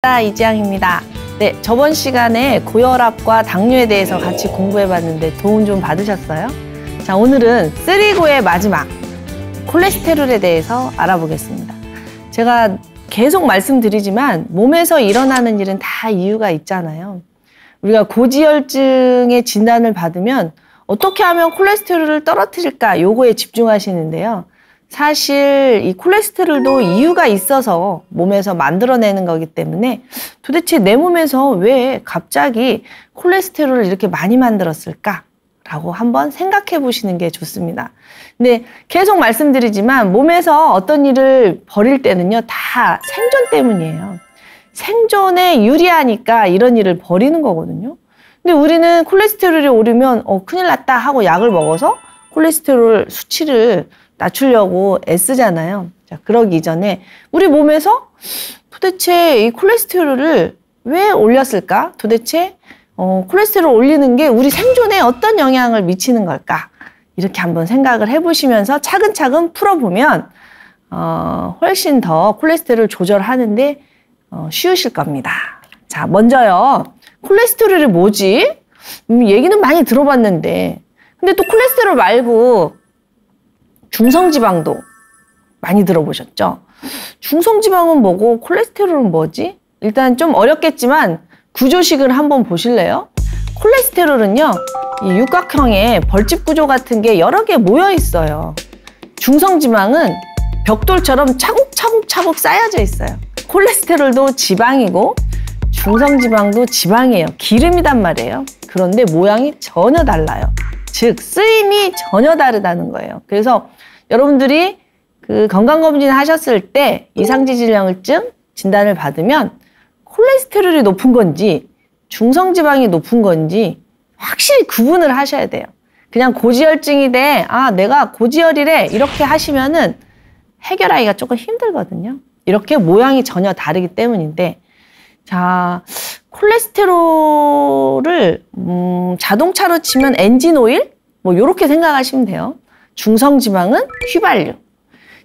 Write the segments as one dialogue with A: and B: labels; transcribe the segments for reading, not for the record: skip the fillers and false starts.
A: 안녕하십니까, 이지향입니다. 네, 저번 시간에 고혈압과 당뇨에 대해서 같이 공부해봤는데 도움 좀 받으셨어요? 자, 오늘은 3고의 마지막 콜레스테롤에 대해서 알아보겠습니다. 제가 계속 말씀드리지만 몸에서 일어나는 일은 다 이유가 있잖아요. 우리가 고지혈증의 진단을 받으면 어떻게 하면 콜레스테롤을 떨어뜨릴까, 요거에 집중하시는데요. 사실 이 콜레스테롤도 이유가 있어서 몸에서 만들어내는 거기 때문에 도대체 내 몸에서 왜 갑자기 콜레스테롤을 이렇게 많이 만들었을까? 라고 한번 생각해 보시는 게 좋습니다. 근데 계속 말씀드리지만 몸에서 어떤 일을 벌일 때는요, 다 생존 때문이에요. 생존에 유리하니까 이런 일을 벌이는 거거든요. 근데 우리는 콜레스테롤이 오르면 큰일 났다 하고 약을 먹어서 콜레스테롤 수치를 낮추려고 애쓰잖아요. 자, 그러기 전에 우리 몸에서 도대체 이 콜레스테롤을 왜 올렸을까? 도대체 콜레스테롤 올리는 게 우리 생존에 어떤 영향을 미치는 걸까? 이렇게 한번 생각을 해보시면서 차근차근 풀어보면 훨씬 더 콜레스테롤 조절하는데 쉬우실 겁니다. 자, 먼저요. 콜레스테롤이 뭐지? 얘기는 많이 들어봤는데 근데 또 콜레스테롤 말고 중성지방도 많이 들어보셨죠? 중성지방은 뭐고 콜레스테롤은 뭐지? 일단 좀 어렵겠지만 구조식을 한번 보실래요? 콜레스테롤은요, 이 육각형의 벌집 구조 같은 게 여러 개 모여 있어요. 중성지방은 벽돌처럼 차곡차곡 쌓여져 있어요. 콜레스테롤도 지방이고 중성지방도 지방이에요. 기름이단 말이에요. 그런데 모양이 전혀 달라요. 즉 쓰임이 전혀 다르다는 거예요. 그래서 여러분들이 그 건강검진 하셨을 때 이상지질염증 진단을 받으면 콜레스테롤이 높은 건지 중성지방이 높은 건지 확실히 구분을 하셔야 돼요. 그냥 고지혈증이 돼, 내가 고지혈이래, 이렇게 하시면은 해결하기가 조금 힘들거든요. 이렇게 모양이 전혀 다르기 때문인데, 자, 콜레스테롤을 자동차로 치면 엔진오일? 뭐 요렇게 생각하시면 돼요. 중성지방은 휘발유.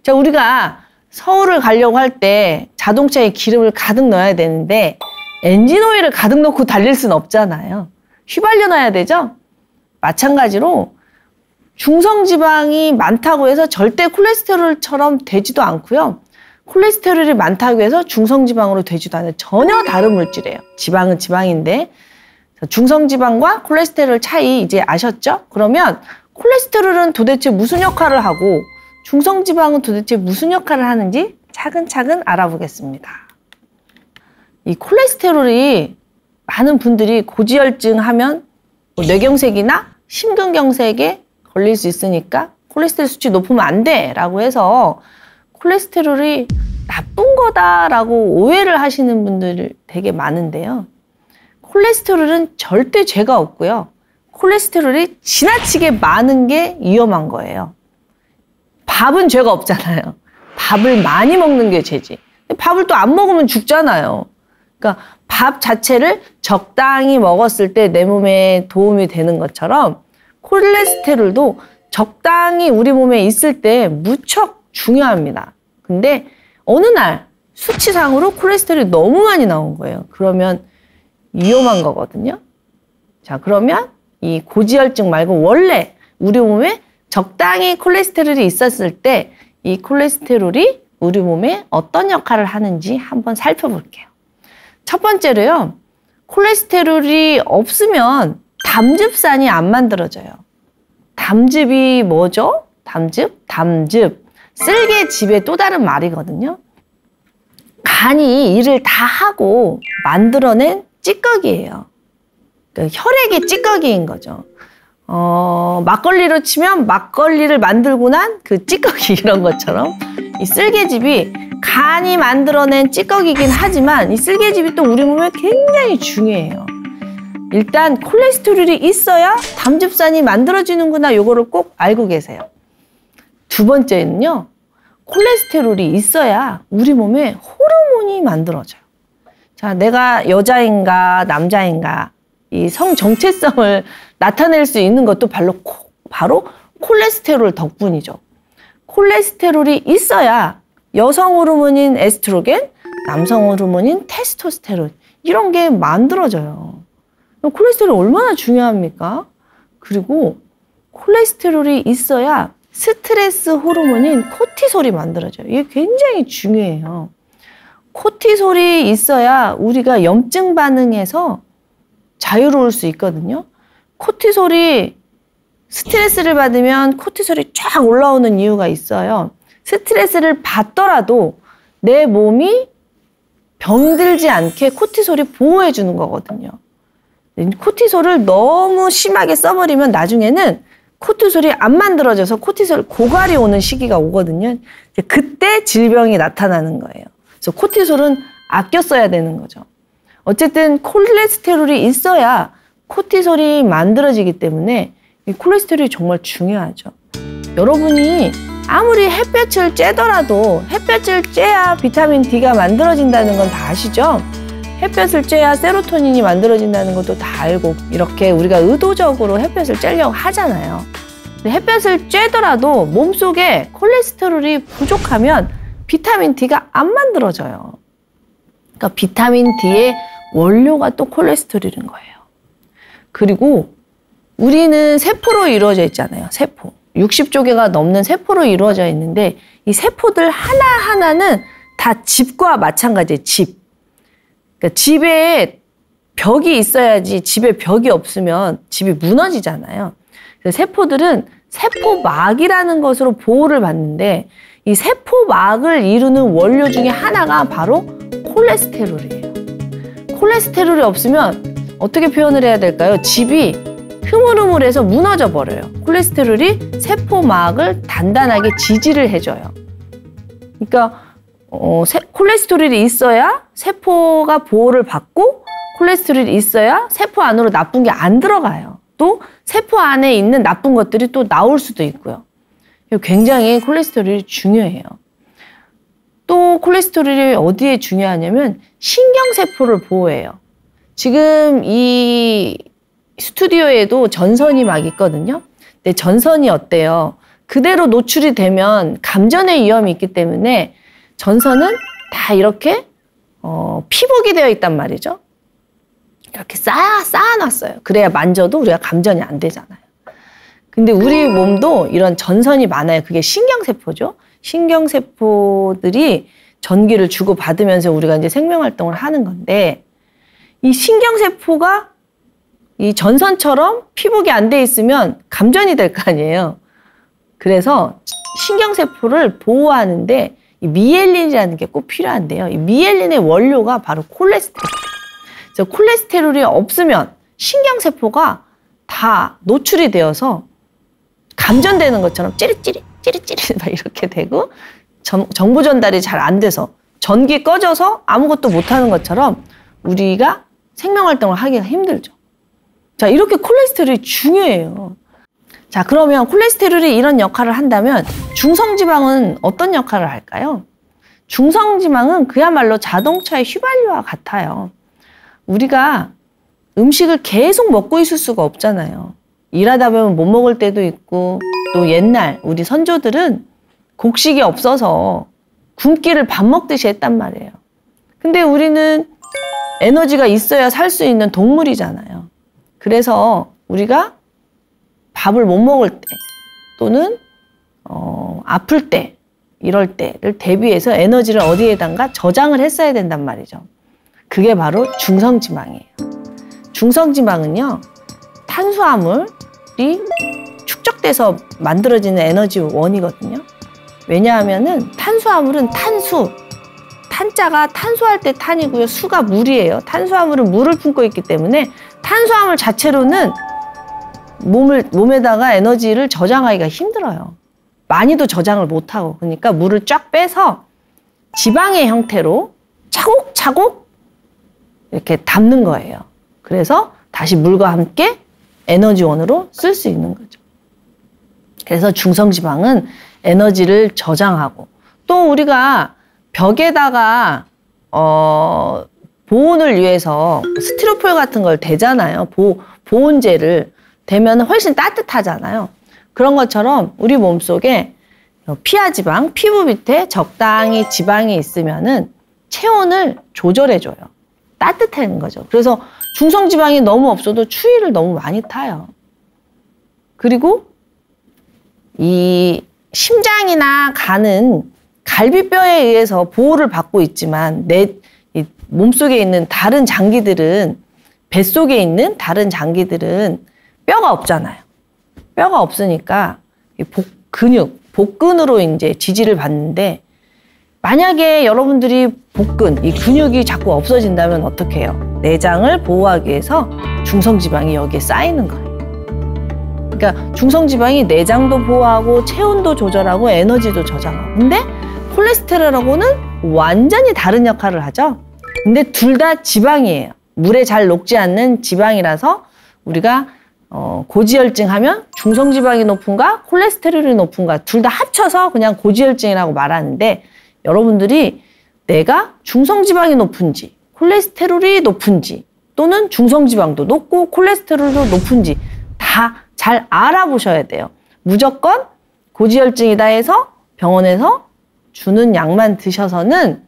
A: 자, 우리가 서울을 가려고 할 때 자동차에 기름을 가득 넣어야 되는데 엔진오일을 가득 넣고 달릴 수는 없잖아요. 휘발유 넣어야 되죠? 마찬가지로 중성지방이 많다고 해서 절대 콜레스테롤처럼 되지도 않고요. 콜레스테롤이 많다고 해서 중성지방으로 되지도 않아요. 전혀 다른 물질이에요. 지방은 지방인데. 중성지방과 콜레스테롤 차이 이제 아셨죠? 그러면 콜레스테롤은 도대체 무슨 역할을 하고 중성지방은 도대체 무슨 역할을 하는지 차근차근 알아보겠습니다. 이 콜레스테롤이 많은 분들이 고지혈증 하면 뇌경색이나 심근경색에 걸릴 수 있으니까 콜레스테롤 수치 높으면 안 돼 라고 해서 콜레스테롤이 나쁜 거다라고 오해를 하시는 분들 되게 많은데요. 콜레스테롤은 절대 죄가 없고요. 콜레스테롤이 지나치게 많은 게 위험한 거예요. 밥은 죄가 없잖아요. 밥을 많이 먹는 게 죄지. 밥을 또 안 먹으면 죽잖아요. 그러니까 밥 자체를 적당히 먹었을 때 내 몸에 도움이 되는 것처럼 콜레스테롤도 적당히 우리 몸에 있을 때 무척 중요합니다. 근데 어느 날 수치상으로 콜레스테롤이 너무 많이 나온 거예요. 그러면 위험한 거거든요. 자, 그러면 이 고지혈증 말고 원래 우리 몸에 적당히 콜레스테롤이 있었을 때 이 콜레스테롤이 우리 몸에 어떤 역할을 하는지 한번 살펴볼게요. 첫 번째로요. 콜레스테롤이 없으면 담즙산이 안 만들어져요. 담즙이 뭐죠? 담즙? 쓸개즙의 또 다른 말이거든요. 간이 일을 다 하고 만들어낸 찌꺼기예요. 그러니까 혈액의 찌꺼기인 거죠. 막걸리로 치면 막걸리를 만들고 난 그 찌꺼기 이런 것처럼 이 쓸개즙이 간이 만들어낸 찌꺼기긴 하지만 이 쓸개즙이 또 우리 몸에 굉장히 중요해요. 일단 콜레스테롤이 있어야 담즙산이 만들어지는구나, 요거를 꼭 알고 계세요. 두 번째는요. 콜레스테롤이 있어야 우리 몸에 호르몬이 만들어져요. 자, 내가 여자인가 남자인가 이 성 정체성을 나타낼 수 있는 것도 바로 콜레스테롤 덕분이죠. 콜레스테롤이 있어야 여성 호르몬인 에스트로겐, 남성 호르몬인 테스토스테론 이런 게 만들어져요. 콜레스테롤 얼마나 중요합니까? 그리고 콜레스테롤이 있어야 스트레스 호르몬인 코티솔이 만들어져요. 이게 굉장히 중요해요. 코티솔이 있어야 우리가 염증 반응에서 자유로울 수 있거든요. 코티솔이 스트레스를 받으면 코티솔이 쫙 올라오는 이유가 있어요. 스트레스를 받더라도 내 몸이 병들지 않게 코티솔이 보호해 주는 거거든요. 코티솔을 너무 심하게 써버리면 나중에는 코티솔이 안 만들어져서 코티솔 고갈이 오는 시기가 오거든요. 그때 질병이 나타나는 거예요. 그래서 코티솔은 아껴 써야 되는 거죠. 어쨌든 콜레스테롤이 있어야 코티솔이 만들어지기 때문에 이 콜레스테롤이 정말 중요하죠. 여러분이 아무리 햇볕을 쬐더라도 햇볕을 쬐야 비타민 D가 만들어진다는 건 다 아시죠? 햇볕을 쬐야 세로토닌이 만들어진다는 것도 다 알고 이렇게 우리가 의도적으로 햇볕을 쬐려고 하잖아요. 근데 햇볕을 쬐더라도 몸속에 콜레스테롤이 부족하면 비타민 D가 안 만들어져요. 그러니까 비타민 D의 원료가 또 콜레스테롤인 거예요. 그리고 우리는 세포로 이루어져 있잖아요. 세포. 60조 개가 넘는 세포로 이루어져 있는데 이 세포들 하나하나는 다 집과 마찬가지예요. 집. 그러니까 집에 벽이 있어야지 집에 벽이 없으면 집이 무너지잖아요. 그래서 세포들은 세포막이라는 것으로 보호를 받는데 이 세포막을 이루는 원료 중에 하나가 바로 콜레스테롤이에요. 콜레스테롤이 없으면 어떻게 표현을 해야 될까요? 집이 흐물흐물해서 무너져 버려요. 콜레스테롤이 세포막을 단단하게 지지를 해줘요. 그러니까 콜레스테롤이 있어야 세포가 보호를 받고 콜레스테롤이 있어야 세포 안으로 나쁜 게 안 들어가요. 또 세포 안에 있는 나쁜 것들이 또 나올 수도 있고요. 굉장히 콜레스테롤이 중요해요. 또 콜레스테롤이 어디에 중요하냐면 신경세포를 보호해요. 지금 이 스튜디오에도 전선이 막 있거든요. 근데 전선이 어때요? 그대로 노출이 되면 감전의 위험이 있기 때문에 전선은 다 이렇게 피복이 되어 있단 말이죠. 이렇게 쌓아놨어요. 그래야 만져도 우리가 감전이 안 되잖아요. 근데 우리 몸도 이런 전선이 많아요. 그게 신경세포죠. 신경세포들이 전기를 주고받으면서 우리가 이제 생명활동을 하는 건데 이 신경세포가 이 전선처럼 피복이 안 돼 있으면 감전이 될 거 아니에요. 그래서 신경세포를 보호하는데 이 미엘린이라는 게 꼭 필요한데요. 이 미엘린의 원료가 바로 콜레스테롤. 그래서 콜레스테롤이 없으면 신경세포가 다 노출이 되어서 감전되는 것처럼 찌릿찌릿 막 이렇게 되고 정보 전달이 잘 안 돼서 전기 꺼져서 아무것도 못하는 것처럼 우리가 생명활동을 하기가 힘들죠. 자, 이렇게 콜레스테롤이 중요해요. 자, 그러면 콜레스테롤이 이런 역할을 한다면 중성지방은 어떤 역할을 할까요? 중성지방은 그야말로 자동차의 휘발유와 같아요. 우리가 음식을 계속 먹고 있을 수가 없잖아요. 일하다 보면 못 먹을 때도 있고 또 옛날 우리 선조들은 곡식이 없어서 굶기를 밥 먹듯이 했단 말이에요. 근데 우리는 에너지가 있어야 살 수 있는 동물이잖아요. 그래서 우리가 밥을 못 먹을 때 또는 아플 때 이럴 때를 대비해서 에너지를 어디에단가 저장을 했어야 된단 말이죠. 그게 바로 중성지방이에요. 중성지방은요, 탄수화물이 축적돼서 만들어지는 에너지 원이거든요. 왜냐하면은 탄수화물은 탄자가 탄수할 때 탄이고요. 수가 물이에요. 탄수화물은 물을 품고 있기 때문에 탄수화물 자체로는 몸에다가 에너지를 저장하기가 힘들어요. 많이도 저장을 못하고. 그러니까 물을 쫙 빼서 지방의 형태로 차곡차곡 이렇게 담는 거예요. 그래서 다시 물과 함께 에너지원으로 쓸 수 있는 거죠. 그래서 중성지방은 에너지를 저장하고 또 우리가 벽에다가 보온을 위해서 스티로폴 같은 걸 대잖아요. 보온재를 대면 훨씬 따뜻하잖아요. 그런 것처럼 우리 몸속에 피하지방, 피부 밑에 적당히 지방이 있으면은 체온을 조절해줘요. 따뜻한 거죠. 그래서 중성지방이 너무 없어도 추위를 너무 많이 타요. 그리고 이 심장이나 간은 갈비뼈에 의해서 보호를 받고 있지만 이 몸속에 있는 다른 장기들은, 뱃속에 있는 다른 장기들은 뼈가 없잖아요. 뼈가 없으니까 복근으로 이제 지지를 받는데, 만약에 여러분들이 복근, 이 근육이 자꾸 없어진다면 어떻게 해요? 내장을 보호하기 위해서 중성지방이 여기에 쌓이는 거예요. 그러니까 중성지방이 내장도 보호하고 체온도 조절하고 에너지도 저장하고. 근데 콜레스테롤하고는 완전히 다른 역할을 하죠. 근데 둘 다 지방이에요. 물에 잘 녹지 않는 지방이라서 우리가 고지혈증 하면 중성지방이 높은가 콜레스테롤이 높은가 둘 다 합쳐서 그냥 고지혈증이라고 말하는데, 여러분들이 내가 중성지방이 높은지 콜레스테롤이 높은지 또는 중성지방도 높고 콜레스테롤도 높은지 다 잘 알아보셔야 돼요. 무조건 고지혈증이다 해서 병원에서 주는 약만 드셔서는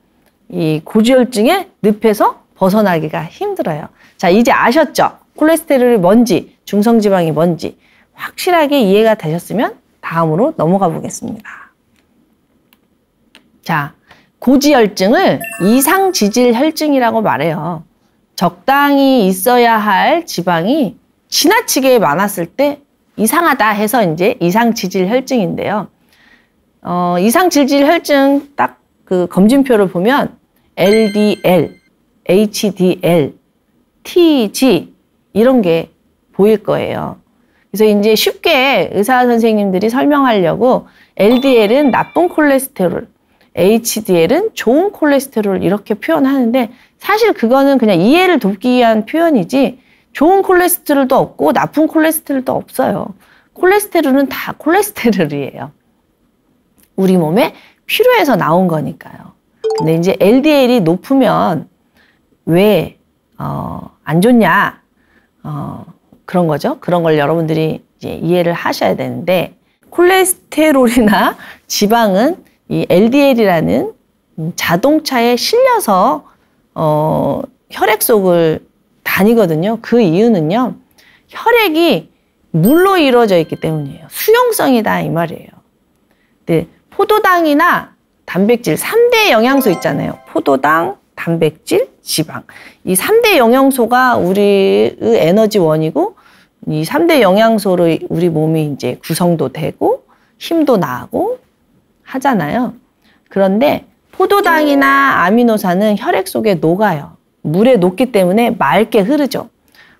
A: 이 고지혈증의 늪에서 벗어나기가 힘들어요. 자, 이제 아셨죠? 콜레스테롤이 뭔지, 중성지방이 뭔지 확실하게 이해가 되셨으면 다음으로 넘어가 보겠습니다. 자, 고지혈증을 이상지질혈증이라고 말해요. 적당히 있어야 할 지방이 지나치게 많았을 때 이상하다 해서 이제 이상지질혈증인데요. 이상지질혈증 딱 그 검진표를 보면 LDL, HDL, TG 이런 게 보일 거예요. 그래서 이제 쉽게 의사 선생님들이 설명하려고 LDL은 나쁜 콜레스테롤, HDL은 좋은 콜레스테롤 이렇게 표현하는데, 사실 그거는 그냥 이해를 돕기 위한 표현이지 좋은 콜레스테롤도 없고 나쁜 콜레스테롤도 없어요. 콜레스테롤은 다 콜레스테롤이에요. 우리 몸에 필요해서 나온 거니까요. 근데 이제 LDL이 높으면 왜 안 좋냐, 그런 거죠. 그런 걸 여러분들이 이제 이해를 하셔야 되는데, 콜레스테롤이나 지방은 이 LDL이라는 자동차에 실려서 혈액 속을 다니거든요. 그 이유는요, 혈액이 물로 이루어져 있기 때문이에요. 수용성이다 이 말이에요. 네, 포도당이나 단백질 3대 영양소 있잖아요. 포도당, 단백질, 지방. 이 3대 영양소가 우리의 에너지원이고, 이 3대 영양소로 우리 몸이 이제 구성도 되고 힘도 나고 하잖아요. 그런데 포도당이나 아미노산은 혈액 속에 녹아요. 물에 녹기 때문에 맑게 흐르죠.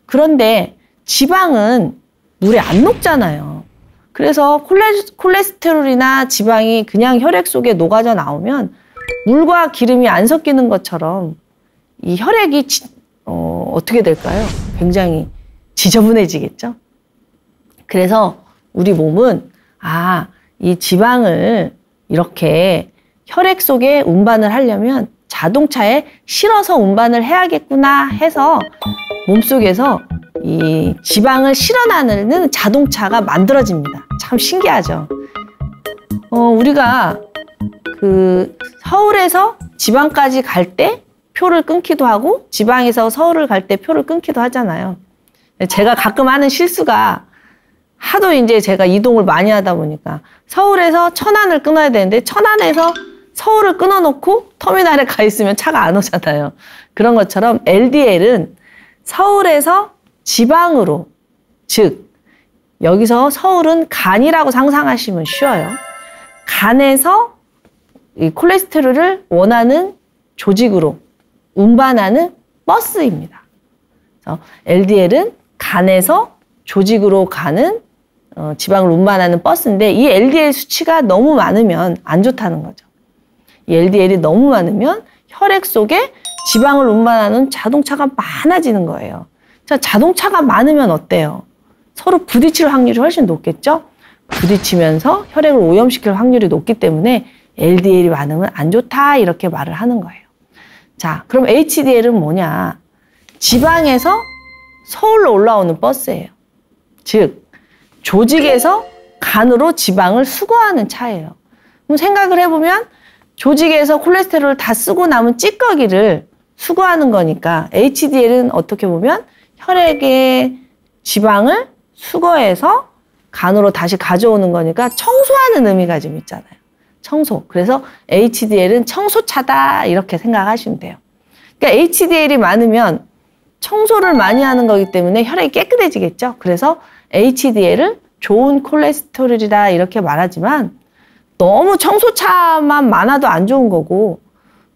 A: 그런데 지방은 물에 안 녹잖아요. 그래서 콜레스테롤이나 지방이 그냥 혈액 속에 녹아져 나오면 물과 기름이 안 섞이는 것처럼 이 혈액이 어떻게 될까요? 굉장히 지저분해지겠죠? 그래서 우리 몸은 이 지방을 이렇게 혈액 속에 운반을 하려면 자동차에 실어서 운반을 해야겠구나 해서 몸속에서 이 지방을 실어나르는 자동차가 만들어집니다. 참 신기하죠? 우리가 그 서울에서 지방까지 갈 때 표를 끊기도 하고 지방에서 서울을 갈 때 표를 끊기도 하잖아요. 제가 가끔 하는 실수가, 하도 이제 제가 이동을 많이 하다 보니까 서울에서 천안을 끊어야 되는데 천안에서 서울을 끊어놓고 터미널에 가 있으면 차가 안 오잖아요. 그런 것처럼 LDL은 서울에서 지방으로, 즉 여기서 서울은 간이라고 상상하시면 쉬워요. 간에서 이 콜레스테롤을 원하는 조직으로 운반하는 버스입니다. 그래서 LDL은 간에서 조직으로 가는 지방을 운반하는 버스인데, 이 LDL 수치가 너무 많으면 안 좋다는 거죠. 이 LDL이 너무 많으면 혈액 속에 지방을 운반하는 자동차가 많아지는 거예요. 자, 자동차가 많으면 어때요? 서로 부딪힐 확률이 훨씬 높겠죠? 부딪히면서 혈액을 오염시킬 확률이 높기 때문에 LDL이 많으면 안 좋다 이렇게 말을 하는 거예요. 자, 그럼 HDL은 뭐냐? 지방에서 서울로 올라오는 버스예요. 즉, 조직에서 간으로 지방을 수거하는 차예요. 그럼 생각을 해보면 조직에서 콜레스테롤을 다 쓰고 남은 찌꺼기를 수거하는 거니까 HDL은 어떻게 보면 혈액의 지방을 수거해서 간으로 다시 가져오는 거니까 청소하는 의미가 좀 있잖아요. 청소. 그래서 HDL은 청소차다 이렇게 생각하시면 돼요. 그러니까 HDL이 많으면 청소를 많이 하는 거기 때문에 혈액이 깨끗해지겠죠. 그래서 HDL을 좋은 콜레스테롤이다 이렇게 말하지만 너무 청소차만 많아도 안 좋은 거고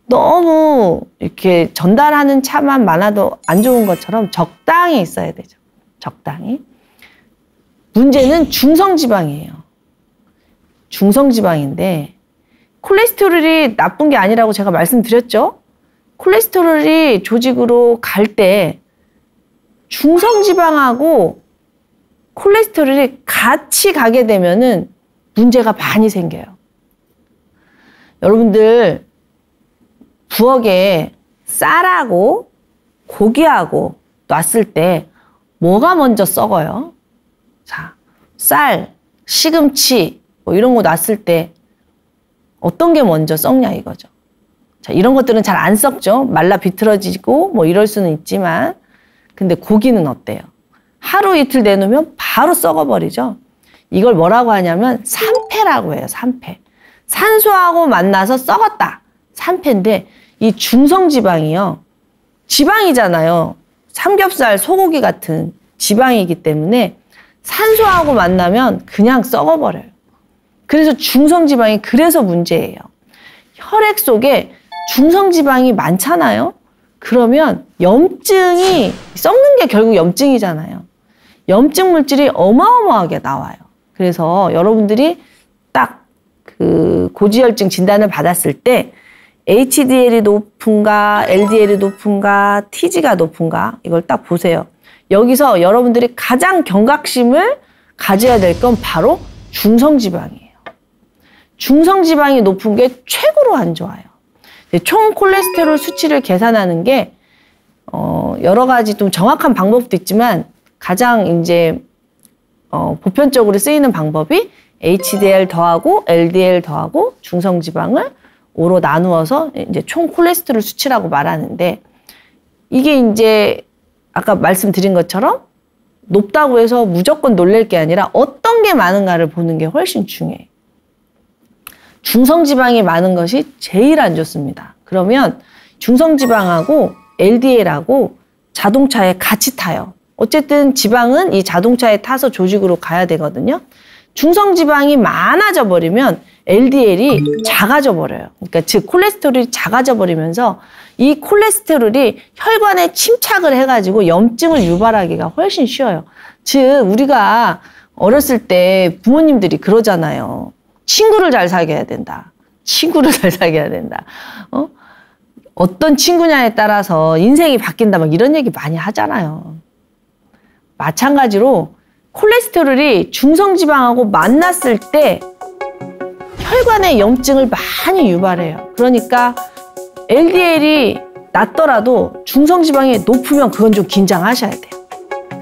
A: 너무 이렇게 전달하는 차만 많아도 안 좋은 것처럼 적당히 있어야 되죠. 적당히. 문제는 중성지방이에요. 중성지방인데 콜레스테롤이 나쁜 게 아니라고 제가 말씀드렸죠. 콜레스테롤이 조직으로 갈 때 중성지방하고 콜레스테롤이 같이 가게 되면은 문제가 많이 생겨요. 여러분들 부엌에 쌀하고 고기하고 놨을 때 뭐가 먼저 썩어요? 자, 쌀, 시금치 뭐 이런 거 놨을 때 어떤 게 먼저 썩냐 이거죠. 자, 이런 것들은 잘 안 썩죠. 말라 비틀어지고 뭐 이럴 수는 있지만 근데 고기는 어때요? 하루 이틀 내놓으면 바로 썩어버리죠. 이걸 뭐라고 하냐면 산패라고 해요. 산패. 산소하고 만나서 썩었다. 산패인데 이 중성지방이요. 지방이잖아요. 삼겹살, 소고기 같은 지방이기 때문에 산소하고 만나면 그냥 썩어버려요. 그래서 중성지방이 그래서 문제예요. 혈액 속에 중성지방이 많잖아요. 그러면 염증이 썩는 게 결국 염증이잖아요. 염증 물질이 어마어마하게 나와요. 그래서 여러분들이 딱 그 고지혈증 진단을 받았을 때 HDL이 높은가, LDL이 높은가, TG가 높은가 이걸 딱 보세요. 여기서 여러분들이 가장 경각심을 가져야 될 건 바로 중성지방이에요. 중성지방이 높은 게 최고로 안 좋아요. 총 콜레스테롤 수치를 계산하는 게 여러 가지 좀 정확한 방법도 있지만 가장 이제 보편적으로 쓰이는 방법이 HDL 더하고 LDL 더하고 중성지방을 5로 나누어서 이제 총 콜레스테롤 수치라고 말하는데 이게 이제 아까 말씀드린 것처럼 높다고 해서 무조건 놀랄 게 아니라 어떤 게 많은가를 보는 게 훨씬 중요해요. 중성지방이 많은 것이 제일 안 좋습니다. 그러면 중성지방하고 LDL하고 자동차에 같이 타요. 어쨌든 지방은 이 자동차에 타서 조직으로 가야 되거든요. 중성지방이 많아져 버리면 LDL이 작아져 버려요. 그러니까 즉 콜레스테롤이 작아져 버리면서 이 콜레스테롤이 혈관에 침착을 해가지고 염증을 유발하기가 훨씬 쉬워요. 즉 우리가 어렸을 때 부모님들이 그러잖아요. 친구를 잘 사귀어야 된다. 친구를 잘 사귀어야 된다. 어떤 친구냐에 따라서 인생이 바뀐다 막 이런 얘기 많이 하잖아요. 마찬가지로 콜레스테롤이 중성지방하고 만났을 때 혈관에 염증을 많이 유발해요. 그러니까 LDL이 낮더라도 중성지방이 높으면 그건 좀 긴장하셔야 돼요.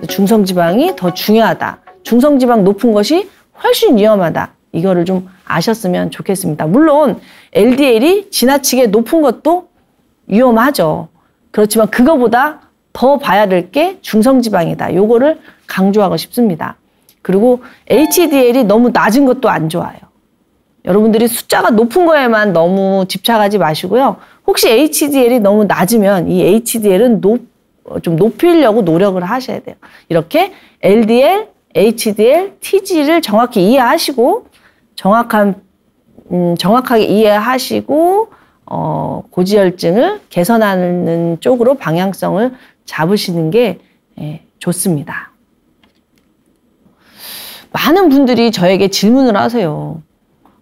A: 중성지방이 더 중요하다. 중성지방 높은 것이 훨씬 위험하다. 이거를 좀 아셨으면 좋겠습니다. 물론 LDL이 지나치게 높은 것도 위험하죠. 그렇지만 그거보다 더 봐야 될 게 중성지방이다. 요거를 강조하고 싶습니다. 그리고 HDL이 너무 낮은 것도 안 좋아요. 여러분들이 숫자가 높은 거에만 너무 집착하지 마시고요. 혹시 HDL이 너무 낮으면 이 HDL은 좀 높이려고 노력을 하셔야 돼요. 이렇게 LDL, HDL, TG를 정확히 이해하시고 정확하게 이해하시고 고지혈증을 개선하는 쪽으로 방향성을 잡으시는 게 좋습니다. 많은 분들이 저에게 질문을 하세요.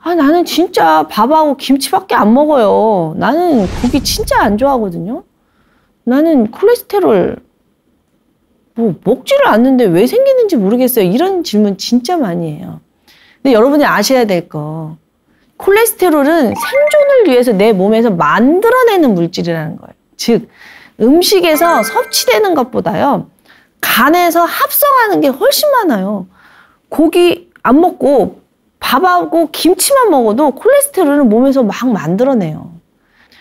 A: 아, 나는 진짜 밥하고 김치밖에 안 먹어요. 나는 고기 진짜 안 좋아하거든요. 나는 콜레스테롤 뭐 먹지를 않는데 왜 생기는지 모르겠어요. 이런 질문 진짜 많이 해요. 근데 여러분이 아셔야 될 거, 콜레스테롤은 생존을 위해서 내 몸에서 만들어내는 물질이라는 거예요. 즉 음식에서 섭취되는 것보다요 간에서 합성하는 게 훨씬 많아요. 고기 안 먹고 밥하고 김치만 먹어도 콜레스테롤을 몸에서 막 만들어내요.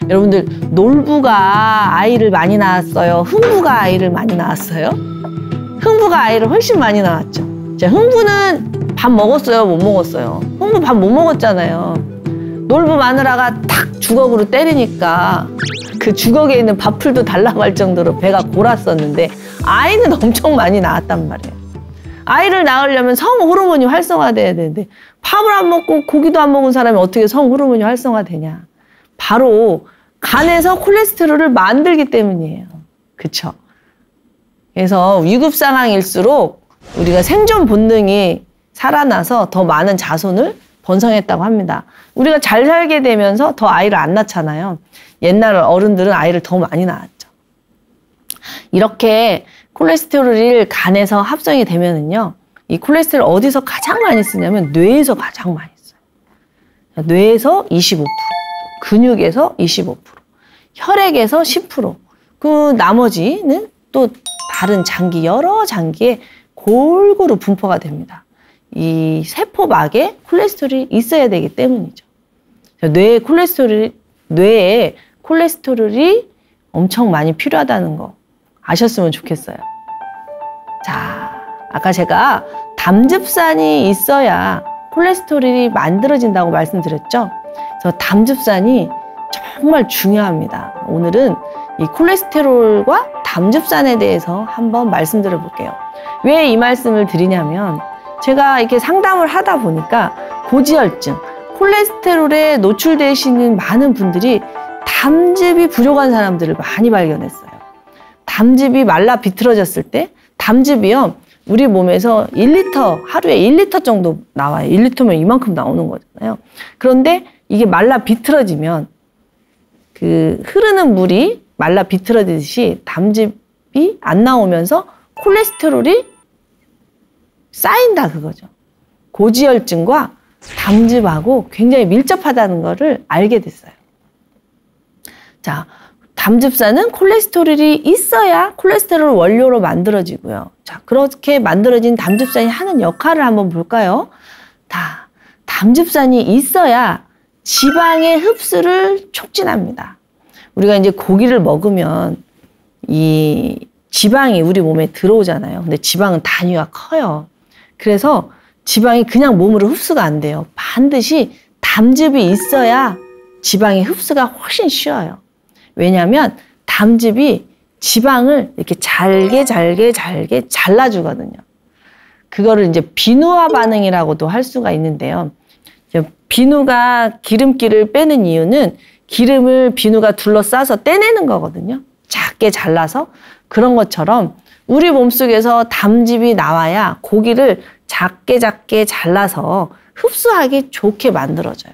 A: 여러분들 놀부가 아이를 많이 낳았어요? 흥부가 아이를 많이 낳았어요? 흥부가 아이를 훨씬 많이 낳았죠. 자, 흥부는 밥 먹었어요? 못 먹었어요? 흥부 밥 못 먹었잖아요. 놀부 마누라가 탁 주걱으로 때리니까 그 주걱에 있는 밥풀도 달라고 할 정도로 배가 골았었는데 아이는 엄청 많이 낳았단 말이에요. 아이를 낳으려면 성 호르몬이 활성화돼야 되는데 밥을 안 먹고 고기도 안 먹은 사람이 어떻게 성 호르몬이 활성화되냐. 바로 간에서 콜레스테롤을 만들기 때문이에요. 그쵸? 그래서 위급 상황일수록 우리가 생존 본능이 살아나서 더 많은 자손을 번성했다고 합니다. 우리가 잘 살게 되면서 더 아이를 안 낳잖아요. 옛날 어른들은 아이를 더 많이 낳았죠. 이렇게 콜레스테롤이 간에서 합성이 되면은요, 이 콜레스테롤 어디서 가장 많이 쓰냐면 뇌에서 가장 많이 써요. 뇌에서 25%, 근육에서 25%, 혈액에서 10%, 그 나머지는 또 다른 장기, 여러 장기에 골고루 분포가 됩니다. 이 세포막에 콜레스테롤이 있어야 되기 때문이죠. 뇌에 콜레스테롤이 엄청 많이 필요하다는 거 아셨으면 좋겠어요. 자, 아까 제가 담즙산이 있어야 콜레스테롤이 만들어진다고 말씀드렸죠. 그래서 담즙산이 정말 중요합니다. 오늘은 이 콜레스테롤과 담즙산에 대해서 한번 말씀드려 볼게요. 왜 이 말씀을 드리냐면 제가 이렇게 상담을 하다 보니까 고지혈증, 콜레스테롤에 노출되시는 많은 분들이 담즙이 부족한 사람들을 많이 발견했어요. 담즙이 말라 비틀어졌을 때 담즙이요, 우리 몸에서 1리터, 하루에 1리터 정도 나와요. 1리터면 이만큼 나오는 거잖아요. 그런데 이게 말라 비틀어지면 그 흐르는 물이 말라 비틀어지듯이 담즙이 안 나오면서 콜레스테롤이 쌓인다 그거죠. 고지혈증과 담즙하고 굉장히 밀접하다는 거를 알게 됐어요. 자, 담즙산은 콜레스테롤이 있어야 콜레스테롤 원료로 만들어지고요. 자, 그렇게 만들어진 담즙산이 하는 역할을 한번 볼까요? 담즙산이 있어야 지방의 흡수를 촉진합니다. 우리가 이제 고기를 먹으면 이 지방이 우리 몸에 들어오잖아요. 근데 지방은 단위가 커요. 그래서 지방이 그냥 몸으로 흡수가 안 돼요. 반드시 담즙이 있어야 지방의 흡수가 훨씬 쉬워요. 왜냐하면 담즙이 지방을 이렇게 잘게 잘라주거든요. 그거를 이제 비누화 반응이라고도 할 수가 있는데요. 비누가 기름기를 빼는 이유는 기름을 비누가 둘러싸서 떼내는 거거든요. 작게 잘라서. 그런 것처럼 우리 몸속에서 담즙이 나와야 고기를 작게 잘라서 흡수하기 좋게 만들어져요.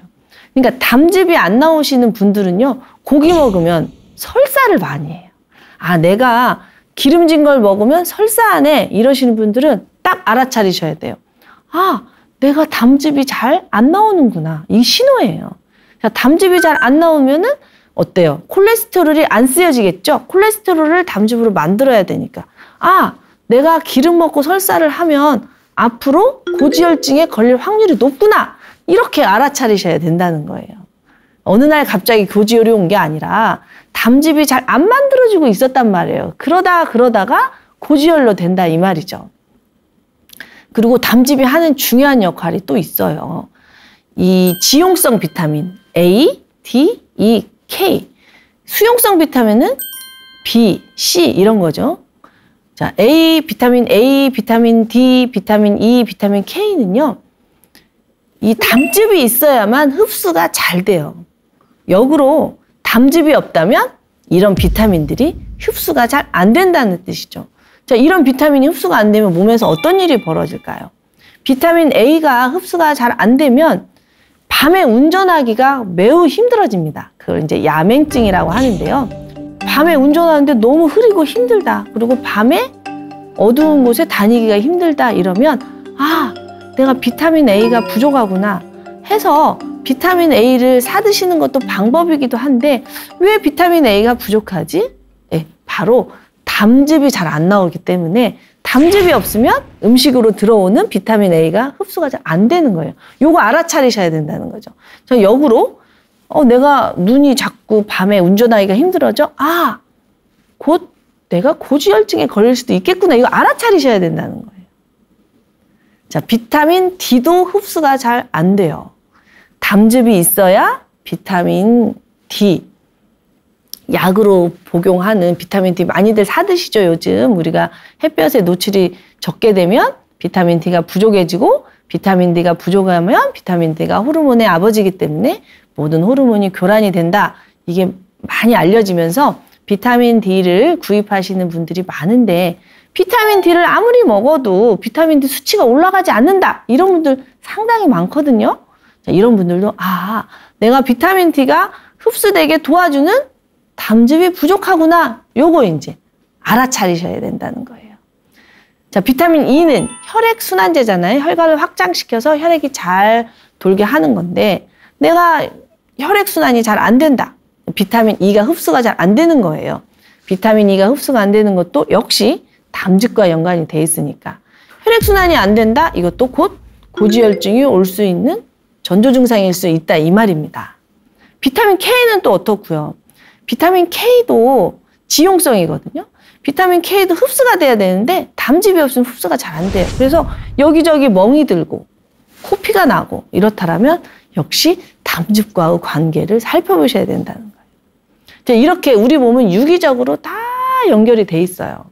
A: 그러니까 담즙이 안 나오시는 분들은요, 고기 먹으면 설사를 많이 해요. 아, 내가 기름진 걸 먹으면 설사하네 이러시는 분들은 딱 알아차리셔야 돼요. 아, 내가 담즙이 잘 안 나오는구나. 이 신호예요. 자, 담즙이 잘 안 나오면은 어때요? 콜레스테롤이 안 쓰여지겠죠? 콜레스테롤을 담즙으로 만들어야 되니까. 아, 내가 기름 먹고 설사를 하면 앞으로 고지혈증에 걸릴 확률이 높구나. 이렇게 알아차리셔야 된다는 거예요. 어느 날 갑자기 고지혈이 온 게 아니라 담즙이 잘 안 만들어지고 있었단 말이에요. 그러다가 고지혈로 된다 이 말이죠. 그리고 담즙이 하는 중요한 역할이 또 있어요. 이 지용성 비타민 A, D, E, K. 수용성 비타민은 B, C 이런 거죠. 자, 비타민 A, 비타민 D, 비타민 E, 비타민 K는요. 이 담즙이 있어야만 흡수가 잘 돼요. 역으로 담즙이 없다면 이런 비타민들이 흡수가 잘 안 된다는 뜻이죠. 자, 이런 비타민이 흡수가 안 되면 몸에서 어떤 일이 벌어질까요? 비타민 A가 흡수가 잘 안 되면 밤에 운전하기가 매우 힘들어집니다. 그걸 이제 야맹증이라고 하는데요. 밤에 운전하는데 너무 흐리고 힘들다. 그리고 밤에 어두운 곳에 다니기가 힘들다 이러면 아, 내가 비타민 A가 부족하구나 해서 비타민 A를 사 드시는 것도 방법이기도 한데 왜 비타민 A가 부족하지? 네, 바로 담즙이 잘 안 나오기 때문에 담즙이 없으면 음식으로 들어오는 비타민 A가 흡수가 잘 안 되는 거예요. 요거 알아차리셔야 된다는 거죠. 저 역으로 내가 눈이 자꾸 밤에 운전하기가 힘들어져. 곧 내가 고지혈증에 걸릴 수도 있겠구나. 이거 알아차리셔야 된다는 거예요. 자, 비타민 D도 흡수가 잘 안 돼요. 담즙이 있어야 비타민 D, 약으로 복용하는 비타민 D 많이들 사 드시죠, 요즘. 우리가 햇볕에 노출이 적게 되면 비타민 D가 부족해지고, 비타민 D가 부족하면 비타민 D가 호르몬의 아버지이기 때문에 모든 호르몬이 교란이 된다. 이게 많이 알려지면서 비타민 D를 구입하시는 분들이 많은데, 비타민 D를 아무리 먹어도 비타민 D 수치가 올라가지 않는다. 이런 분들 상당히 많거든요. 자, 이런 분들도 내가 비타민 D가 흡수되게 도와주는 담즙이 부족하구나. 요거 이제 알아차리셔야 된다는 거예요. 자, 비타민 E는 혈액순환제잖아요. 혈관을 확장시켜서 혈액이 잘 돌게 하는 건데, 내가 혈액순환이 잘 안 된다. 비타민 E가 흡수가 잘 안 되는 거예요. 비타민 E가 흡수가 안 되는 것도 역시 담즙과 연관이 돼 있으니까. 혈액순환이 안 된다? 이것도 곧 고지혈증이 올 수 있는 전조 증상일 수 있다, 이 말입니다. 비타민 K는 또 어떻고요? 비타민 K도 지용성이거든요. 비타민 K도 흡수가 돼야 되는데 담즙이 없으면 흡수가 잘 안 돼요. 그래서 여기저기 멍이 들고 코피가 나고 이렇다라면 역시 담즙과의 관계를 살펴보셔야 된다는 거예요. 자, 이렇게 우리 몸은 유기적으로 다 연결이 돼 있어요.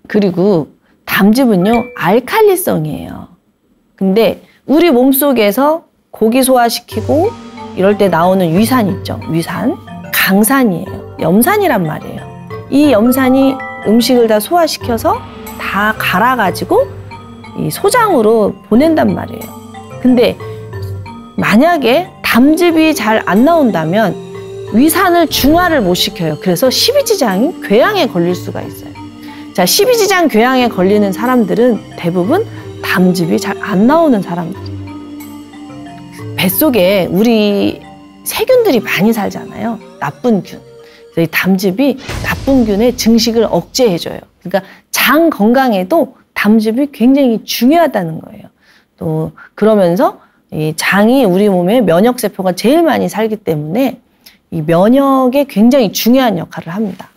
A: 그리고 담즙은요, 알칼리성이에요. 근데 우리 몸속에서 고기 소화시키고 이럴 때 나오는 위산 있죠. 위산, 강산이에요. 염산이란 말이에요. 이 염산이 음식을 다 소화시켜서 다 갈아가지고 이 소장으로 보낸단 말이에요. 근데 만약에 담즙이 잘 안 나온다면 위산을 중화를 못 시켜요. 그래서 십이지장이 궤양에 걸릴 수가 있어요. 자, 십이지장 궤양에 걸리는 사람들은 대부분 담즙이 잘 안 나오는 사람들이에요. 뱃속에 우리 세균들이 많이 살잖아요. 나쁜 균. 그래서 이 담즙이 나쁜 균의 증식을 억제해줘요. 그러니까 장 건강에도 담즙이 굉장히 중요하다는 거예요. 또 그러면서 이 장이 우리 몸에 면역세포가 제일 많이 살기 때문에 이 면역에 굉장히 중요한 역할을 합니다.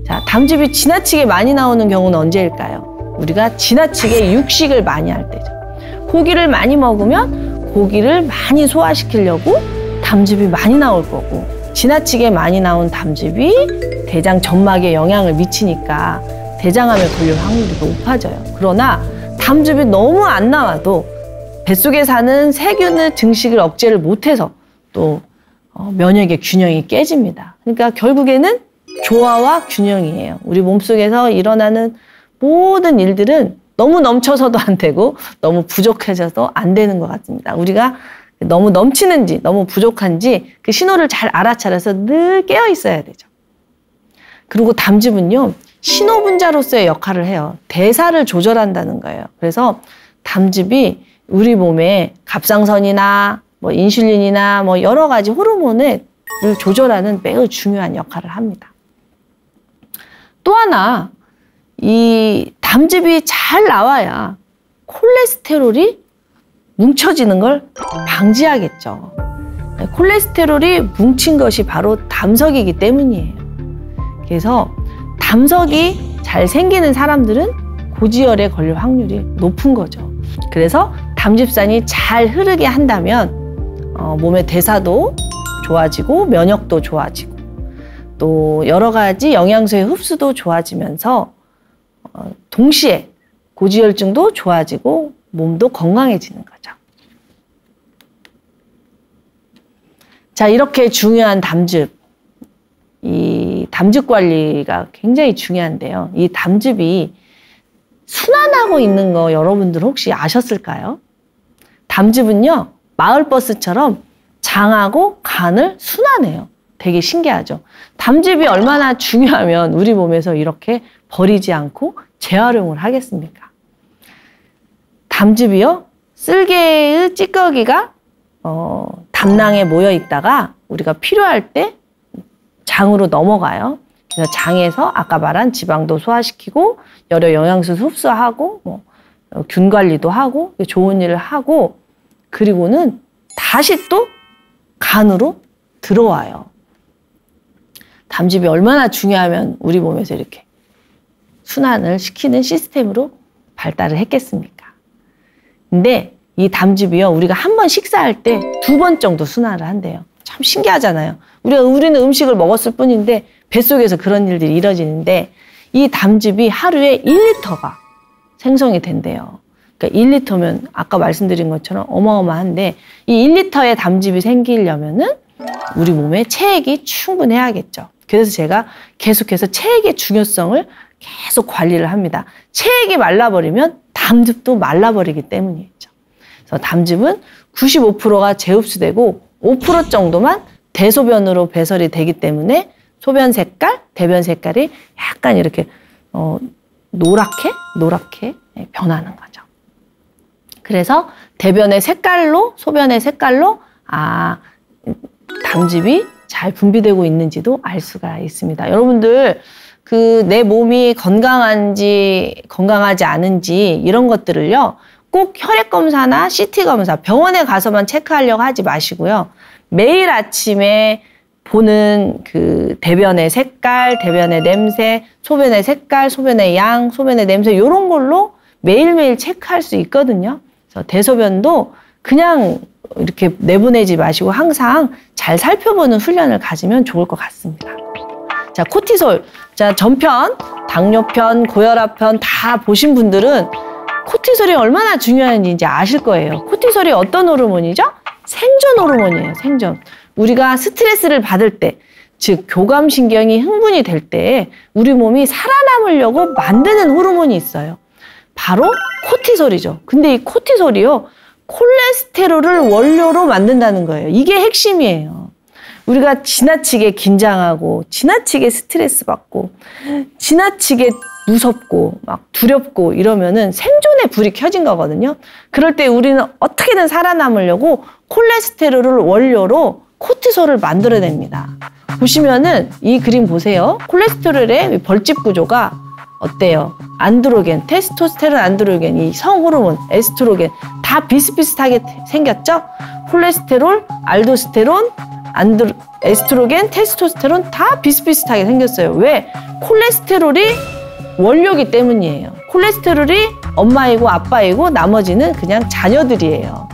A: 자, 담즙이 지나치게 많이 나오는 경우는 언제일까요? 우리가 지나치게 육식을 많이 할 때죠. 고기를 많이 먹으면 고기를 많이 소화시키려고 담즙이 많이 나올 거고, 지나치게 많이 나온 담즙이 대장 점막에 영향을 미치니까 대장암에 걸릴 확률이 높아져요. 그러나 담즙이 너무 안 나와도 뱃속에 사는 세균의 증식을 억제를 못해서 또 면역의 균형이 깨집니다. 그러니까 결국에는 조화와 균형이에요. 우리 몸속에서 일어나는 모든 일들은 너무 넘쳐서도 안 되고 너무 부족해져도 안 되는 것 같습니다. 우리가 너무 넘치는지 너무 부족한지 그 신호를 잘 알아차려서 늘 깨어 있어야 되죠. 그리고 담즙은요, 신호분자로서의 역할을 해요. 대사를 조절한다는 거예요. 그래서 담즙이 우리 몸에 갑상선이나 뭐 인슐린이나 뭐 여러 가지 호르몬을 조절하는 매우 중요한 역할을 합니다. 또 하나, 이 담즙이 잘 나와야 콜레스테롤이 뭉쳐지는 걸 방지하겠죠. 콜레스테롤이 뭉친 것이 바로 담석이기 때문이에요. 그래서 담석이 잘 생기는 사람들은 고지혈에 걸릴 확률이 높은 거죠. 그래서 담즙산이 잘 흐르게 한다면 몸의 대사도 좋아지고 면역도 좋아지고 또 여러 가지 영양소의 흡수도 좋아지면서 동시에 고지혈증도 좋아지고 몸도 건강해지는 거죠. 자, 이렇게 중요한 담즙, 이 담즙 관리가 굉장히 중요한데요. 이 담즙이 순환하고 있는 거 여러분들 혹시 아셨을까요? 담즙은요, 마을버스처럼 장하고 간을 순환해요. 되게 신기하죠. 담즙이 얼마나 중요하면 우리 몸에서 이렇게 버리지 않고 재활용을 하겠습니까? 담즙이요, 쓸개의 찌꺼기가 담낭에 모여 있다가 우리가 필요할 때 장으로 넘어가요. 그래서 장에서 아까 말한 지방도 소화시키고 여러 영양소 흡수하고 뭐 균 관리도 하고 좋은 일을 하고 그리고는 다시 또 간으로 들어와요. 담즙이 얼마나 중요하면 우리 몸에서 이렇게 순환을 시키는 시스템으로 발달을 했겠습니까? 근데 이 담즙이요, 우리가 한 번 식사할 때 2번 정도 순환을 한대요. 참 신기하잖아요. 우리는 음식을 먹었을 뿐인데 뱃속에서 그런 일들이 이루어지는데 이 담즙이 하루에 1리터가 생성이 된대요. 그러니까 1리터면 아까 말씀드린 것처럼 어마어마한데 이 1리터의 담즙이 생기려면은 우리 몸에 체액이 충분해야겠죠. 그래서 제가 계속해서 체액의 중요성을 계속 관리를 합니다. 체액이 말라버리면 담즙도 말라버리기 때문이죠. 그래서 담즙은 95%가 재흡수되고 5% 정도만 대소변으로 배설이 되기 때문에 소변 색깔, 대변 색깔이 약간 이렇게 노랗게 변하는 거죠. 그래서 대변의 색깔로, 소변의 색깔로 담즙이 잘 분비되고 있는지도 알 수가 있습니다. 여러분들 내 몸이 건강한지 건강하지 않은지 이런 것들을요, 꼭 혈액 검사나 CT 검사, 병원에 가서만 체크하려고 하지 마시고요. 매일 아침에 보는 그 대변의 색깔, 대변의 냄새, 소변의 색깔, 소변의 양, 소변의 냄새 이런 걸로 매일매일 체크할 수 있거든요. 그래서 대소변도 그냥 이렇게 내보내지 마시고 항상 잘 살펴보는 훈련을 가지면 좋을 것 같습니다. 자, 코티솔. 자, 전편, 당뇨편, 고혈압편 다 보신 분들은 코티솔이 얼마나 중요한지 이제 아실 거예요. 코티솔이 어떤 호르몬이죠? 생존 호르몬이에요, 생존. 우리가 스트레스를 받을 때, 즉 교감신경이 흥분이 될 때 우리 몸이 살아남으려고 만드는 호르몬이 있어요. 바로 코티솔이죠. 근데 이 코티솔이요, 콜레스테롤을 원료로 만든다는 거예요. 이게 핵심이에요. 우리가 지나치게 긴장하고 지나치게 스트레스 받고 지나치게 무섭고 막 두렵고 이러면은 생존의 불이 켜진 거거든요. 그럴 때 우리는 어떻게든 살아남으려고 콜레스테롤을 원료로 코티솔을 만들어냅니다. 보시면은 이 그림 보세요. 콜레스테롤의 벌집 구조가 어때요? 안드로겐, 테스토스테론, 안드로겐, 이 성호르몬, 에스트로겐 다 비슷비슷하게 생겼죠? 콜레스테롤, 알도스테론, 에스트로겐, 테스토스테론 다 비슷비슷하게 생겼어요. 왜? 콜레스테롤이 원료기 때문이에요. 콜레스테롤이 엄마이고 아빠이고 나머지는 그냥 자녀들이에요.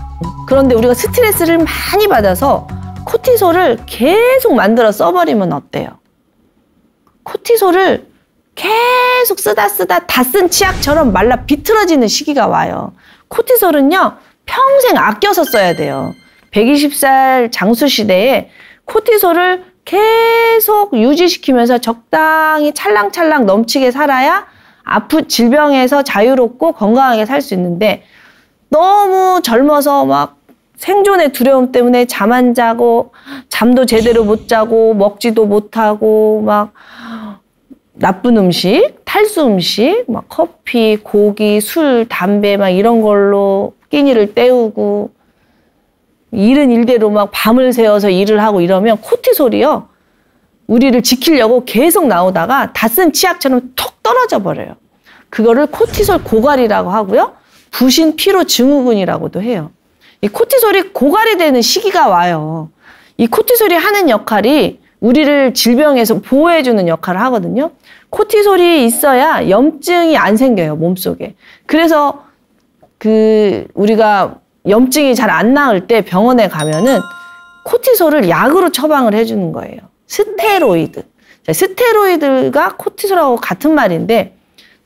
A: 그런데 우리가 스트레스를 많이 받아서 코티솔을 계속 만들어 써버리면 어때요? 코티솔을 계속 쓰다 다 쓴 치약처럼 말라 비틀어지는 시기가 와요. 코티솔은요, 평생 아껴서 써야 돼요. 120살 장수 시대에 코티솔을 계속 유지시키면서 적당히 찰랑찰랑 넘치게 살아야 질병에서 자유롭고 건강하게 살 수 있는데 너무 젊어서 막 생존의 두려움 때문에 잠 안 자고 잠도 제대로 못 자고 먹지도 못하고 막 나쁜 음식, 탈수 음식, 막 커피, 고기, 술, 담배 막 이런 걸로 끼니를 때우고 일은 일대로 막 밤을 새워서 일을 하고 이러면 코티솔이요, 우리를 지키려고 계속 나오다가 다 쓴 치약처럼 톡 떨어져 버려요. 그거를 코티솔 고갈이라고 하고요. 부신 피로 증후군이라고도 해요. 이 코티솔이 고갈이 되는 시기가 와요. 이 코티솔이 하는 역할이 우리를 질병에서 보호해주는 역할을 하거든요. 코티솔이 있어야 염증이 안 생겨요, 몸속에. 그래서 우리가 염증이 잘 안 나을 때 병원에 가면은 코티솔을 약으로 처방을 해주는 거예요. 스테로이드. 스테로이드가 코티솔하고 같은 말인데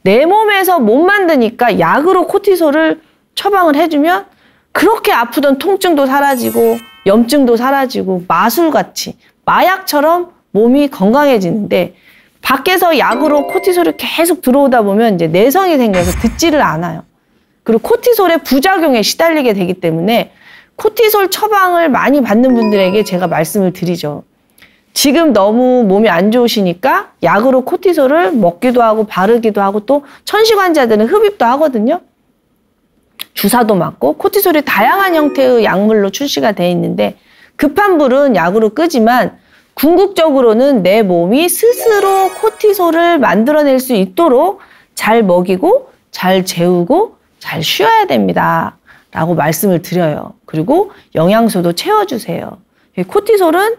A: 내 몸에서 못 만드니까 약으로 코티솔을 처방을 해주면 그렇게 아프던 통증도 사라지고 염증도 사라지고 마술같이 마약처럼 몸이 건강해지는데 밖에서 약으로 코티솔이 계속 들어오다 보면 이제 내성이 생겨서 듣지를 않아요. 그리고 코티솔의 부작용에 시달리게 되기 때문에 코티솔 처방을 많이 받는 분들에게 제가 말씀을 드리죠. 지금 너무 몸이 안 좋으시니까 약으로 코티솔을 먹기도 하고 바르기도 하고 또 천식 환자들은 흡입도 하거든요. 주사도 맞고 코티솔이 다양한 형태의 약물로 출시가 돼 있는데 급한 불은 약으로 끄지만 궁극적으로는 내 몸이 스스로 코티솔을 만들어낼 수 있도록 잘 먹이고 잘 재우고 잘 쉬어야 됩니다. 라고 말씀을 드려요. 그리고 영양소도 채워주세요. 코티솔은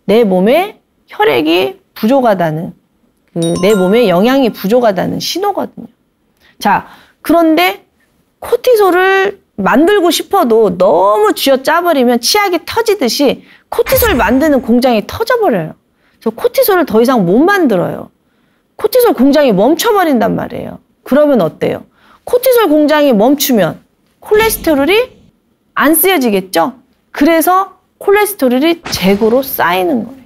A: 내 몸에 혈액이 부족하다는, 내 몸에 영양이 부족하다는 신호거든요. 자, 그런데 코티솔을 만들고 싶어도 너무 쥐어짜버리면 치약이 터지듯이 코티솔 만드는 공장이 터져버려요. 그래서 코티솔을 더 이상 못 만들어요. 코티솔 공장이 멈춰버린단 말이에요. 그러면 어때요? 코티솔 공장이 멈추면 콜레스테롤이 안 쓰여지겠죠? 그래서 콜레스테롤이 재고로 쌓이는 거예요.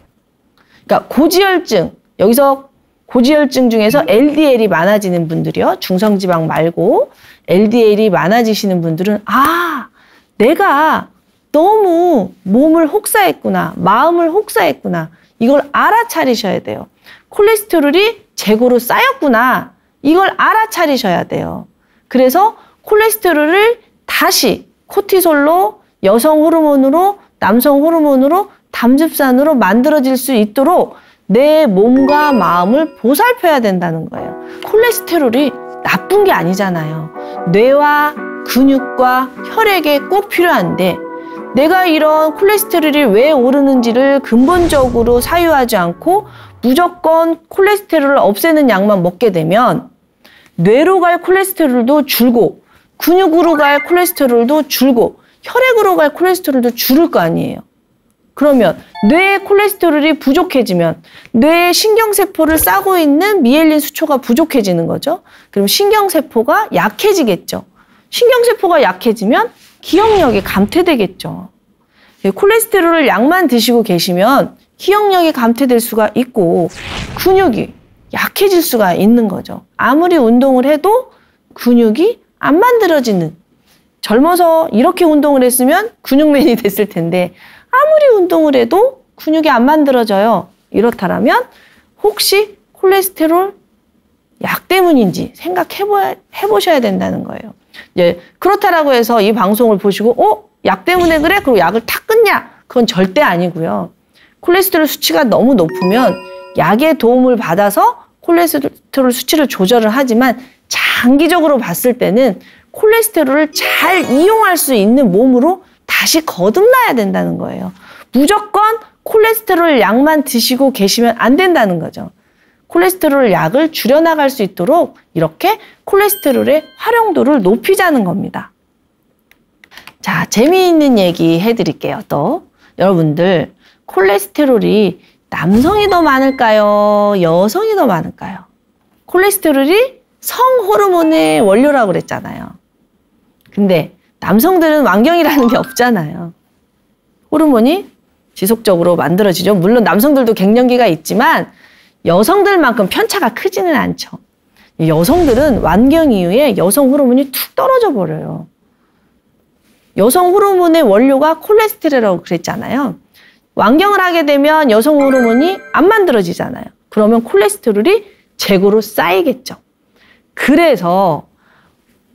A: 그러니까 고지혈증, 여기서 고지혈증 중에서 LDL이 많아지는 분들이요. 중성지방 말고 LDL이 많아지시는 분들은 내가 너무 몸을 혹사했구나, 마음을 혹사했구나. 이걸 알아차리셔야 돼요. 콜레스테롤이 재고로 쌓였구나. 이걸 알아차리셔야 돼요. 그래서 콜레스테롤을 다시 코티솔로, 여성 호르몬으로, 남성 호르몬으로, 담즙산으로 만들어질 수 있도록 내 몸과 마음을 보살펴야 된다는 거예요. 콜레스테롤이 나쁜 게 아니잖아요. 뇌와 근육과 혈액에 꼭 필요한데 내가 이런 콜레스테롤이 왜 오르는지를 근본적으로 사유하지 않고 무조건 콜레스테롤을 없애는 약만 먹게 되면 뇌로 갈 콜레스테롤도 줄고 근육으로 갈 콜레스테롤도 줄고 혈액으로 갈 콜레스테롤도 줄을 거 아니에요. 그러면 뇌의 콜레스테롤이 부족해지면 뇌의 신경세포를 싸고 있는 미엘린 수초가 부족해지는 거죠. 그럼 신경세포가 약해지겠죠. 신경세포가 약해지면 기억력이 감퇴되겠죠. 콜레스테롤을 약만 드시고 계시면 기억력이 감퇴될 수가 있고 근육이 약해질 수가 있는 거죠. 아무리 운동을 해도 근육이 안 만들어지는, 젊어서 이렇게 운동을 했으면 근육맨이 됐을 텐데 아무리 운동을 해도 근육이 안 만들어져요. 이렇다면 혹시 콜레스테롤 약 때문인지 생각해보셔야 된다는 거예요. 그렇다라고 해서 이 방송을 보시고 약 때문에 그래? 그리고 약을 탁 끊냐? 그건 절대 아니고요. 콜레스테롤 수치가 너무 높으면 약의 도움을 받아서 콜레스테롤 수치를 조절을 하지만 장기적으로 봤을 때는 콜레스테롤을 잘 이용할 수 있는 몸으로 다시 거듭나야 된다는 거예요. 무조건 콜레스테롤 약만 드시고 계시면 안 된다는 거죠. 콜레스테롤 약을 줄여나갈 수 있도록 이렇게 콜레스테롤의 활용도를 높이자는 겁니다. 자, 재미있는 얘기 해드릴게요. 또 여러분들 콜레스테롤이 남성이 더 많을까요? 여성이 더 많을까요? 콜레스테롤이 성호르몬의 원료라고 그랬잖아요. 근데 남성들은 완경이라는 게 없잖아요. 호르몬이 지속적으로 만들어지죠. 물론 남성들도 갱년기가 있지만 여성들만큼 편차가 크지는 않죠. 여성들은 완경 이후에 여성 호르몬이 툭 떨어져 버려요. 여성 호르몬의 원료가 콜레스테롤이라고 그랬잖아요. 완경을 하게 되면 여성 호르몬이 안 만들어지잖아요. 그러면 콜레스테롤이 재고로 쌓이겠죠. 그래서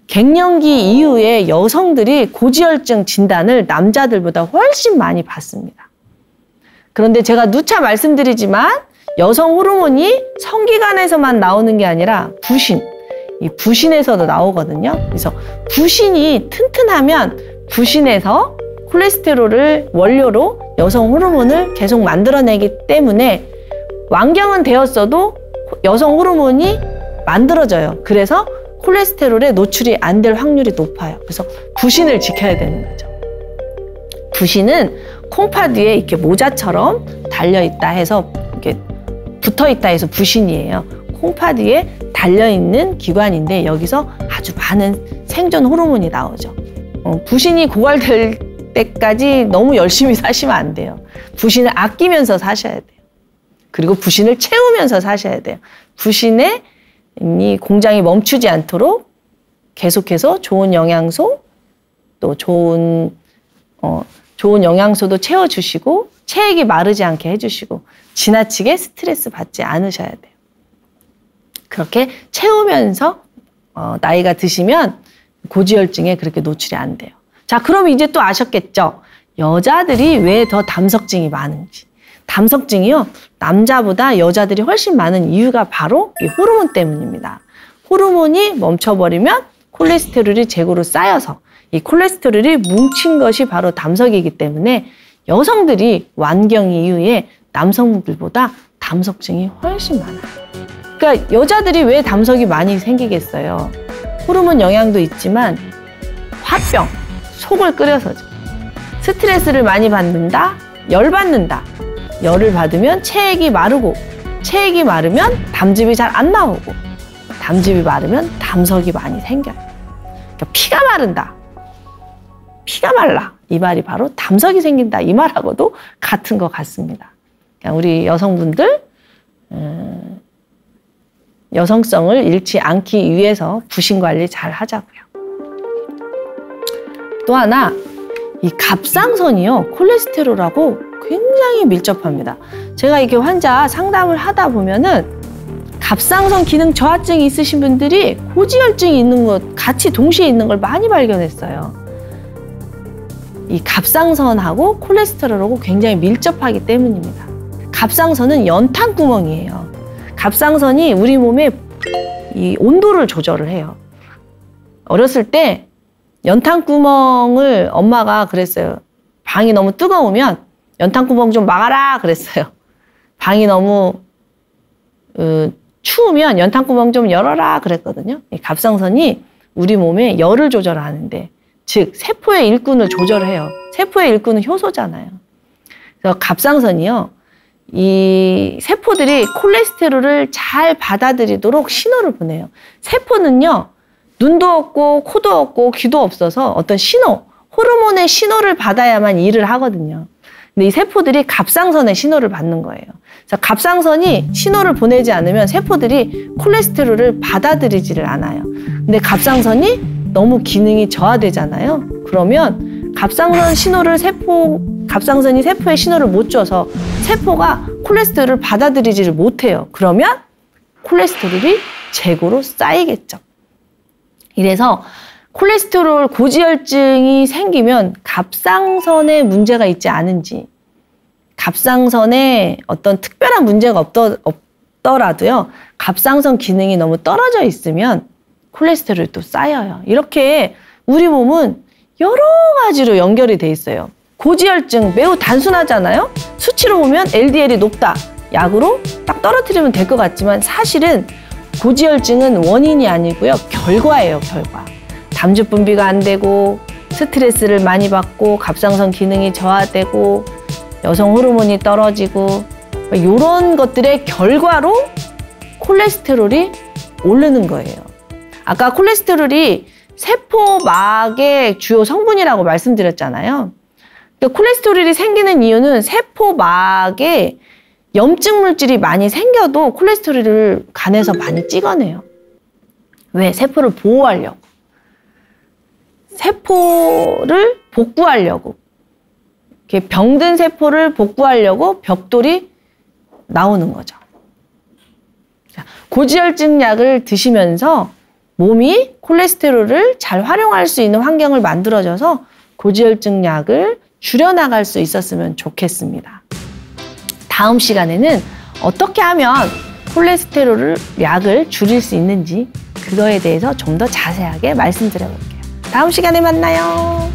A: 갱년기 이후에 여성들이 고지혈증 진단을 남자들보다 훨씬 많이 받습니다. 그런데 제가 누차 말씀드리지만 여성 호르몬이 성기관에서만 나오는 게 아니라 부신, 이 부신에서도 나오거든요. 그래서 부신이 튼튼하면 부신에서 콜레스테롤을 원료로 여성 호르몬을 계속 만들어내기 때문에 완경은 되었어도 여성 호르몬이 만들어져요. 그래서 콜레스테롤에 노출이 안 될 확률이 높아요. 그래서 부신을 지켜야 되는 거죠. 부신은 콩팥 위에 이렇게 모자처럼 달려있다 해서 이렇게 붙어있다 해서 부신이에요. 콩팥 위에 달려있는 기관인데 여기서 아주 많은 생존 호르몬이 나오죠. 부신이 고갈될 때까지 너무 열심히 사시면 안 돼요. 부신을 아끼면서 사셔야 돼요. 그리고 부신을 채우면서 사셔야 돼요. 부신의 이 공장이 멈추지 않도록 계속해서 좋은 영양소, 또 좋은 영양소도 채워주시고 체액이 마르지 않게 해주시고 지나치게 스트레스 받지 않으셔야 돼요. 그렇게 채우면서 나이가 드시면 고지혈증에 그렇게 노출이 안 돼요. 자, 그럼 이제 또 아셨겠죠? 여자들이 왜 더 담석증이 많은지. 담석증이요, 남자보다 여자들이 훨씬 많은 이유가 바로 이 호르몬 때문입니다. 호르몬이 멈춰버리면 콜레스테롤이 재고로 쌓여서 이 콜레스테롤이 뭉친 것이 바로 담석이기 때문에 여성들이 완경 이후에 남성들보다 담석증이 훨씬 많아요. 그러니까 여자들이 왜 담석이 많이 생기겠어요? 호르몬 영향도 있지만 화병, 속을 끓여서죠. 스트레스를 많이 받는다, 열 받는다. 열을 받으면 체액이 마르고, 체액이 마르면 담즙이 잘 안 나오고, 담즙이 마르면 담석이 많이 생겨요. 그러니까 피가 마른다, 피가 말라, 이 말이 바로 담석이 생긴다, 이 말하고도 같은 것 같습니다. 그러니까 우리 여성분들 여성성을 잃지 않기 위해서 부신 관리 잘 하자고요. 또 하나, 이 갑상선이요, 콜레스테롤하고 굉장히 밀접합니다. 제가 이렇게 환자 상담을 하다 보면은 갑상선 기능 저하증이 있으신 분들이 고지혈증이 있는 것 같이 동시에 있는 걸 많이 발견했어요. 이 갑상선하고 콜레스테롤하고 굉장히 밀접하기 때문입니다. 갑상선은 연탄구멍이에요. 갑상선이 우리 몸의 이 온도를 조절을 해요. 어렸을 때 연탄구멍을 엄마가 그랬어요. 방이 너무 뜨거우면 연탄구멍 좀 막아라 그랬어요. 방이 너무 추우면 연탄구멍 좀 열어라 그랬거든요. 이 갑상선이 우리 몸에 열을 조절하는데, 즉 세포의 일꾼을 조절해요. 세포의 일꾼은 효소잖아요. 그래서 갑상선이요, 이 세포들이 콜레스테롤을 잘 받아들이도록 신호를 보내요. 세포는요, 눈도 없고 코도 없고 귀도 없어서 어떤 신호, 호르몬의 신호를 받아야만 일을 하거든요. 근데 이 세포들이 갑상선의 신호를 받는 거예요. 그래서 갑상선이 신호를 보내지 않으면 세포들이 콜레스테롤을 받아들이지를 않아요. 근데 갑상선이 너무 기능이 저하되잖아요. 그러면 갑상선이 세포의 신호를 못 줘서 세포가 콜레스테롤을 받아들이지를 못해요. 그러면 콜레스테롤이 재고로 쌓이겠죠. 이래서 콜레스테롤 고지혈증이 생기면 갑상선에 문제가 있지 않은지, 갑상선에 어떤 특별한 문제가 없더라도요, 갑상선 기능이 너무 떨어져 있으면 콜레스테롤이 또 쌓여요. 이렇게 우리 몸은 여러 가지로 연결이 돼 있어요. 고지혈증 매우 단순하잖아요. 수치로 보면 LDL이 높다, 약으로 딱 떨어뜨리면 될 것 같지만 사실은 고지혈증은 원인이 아니고요, 결과예요, 결과. 담즙 분비가 안 되고 스트레스를 많이 받고 갑상선 기능이 저하되고 여성 호르몬이 떨어지고 이런 것들의 결과로 콜레스테롤이 오르는 거예요. 아까 콜레스테롤이 세포막의 주요 성분이라고 말씀드렸잖아요. 그러니까 콜레스테롤이 생기는 이유는 세포막에 염증 물질이 많이 생겨도 콜레스테롤을 간에서 많이 찍어내요. 왜? 세포를 보호하려고. 세포를 복구하려고. 이렇게 병든 세포를 복구하려고 벽돌이 나오는 거죠. 고지혈증 약을 드시면서 몸이 콜레스테롤을 잘 활용할 수 있는 환경을 만들어줘서 고지혈증 약을 줄여나갈 수 있었으면 좋겠습니다. 다음 시간에는 어떻게 하면 콜레스테롤 약을 줄일 수 있는지 그거에 대해서 좀 더 자세하게 말씀드려볼게요. 다음 시간에 만나요.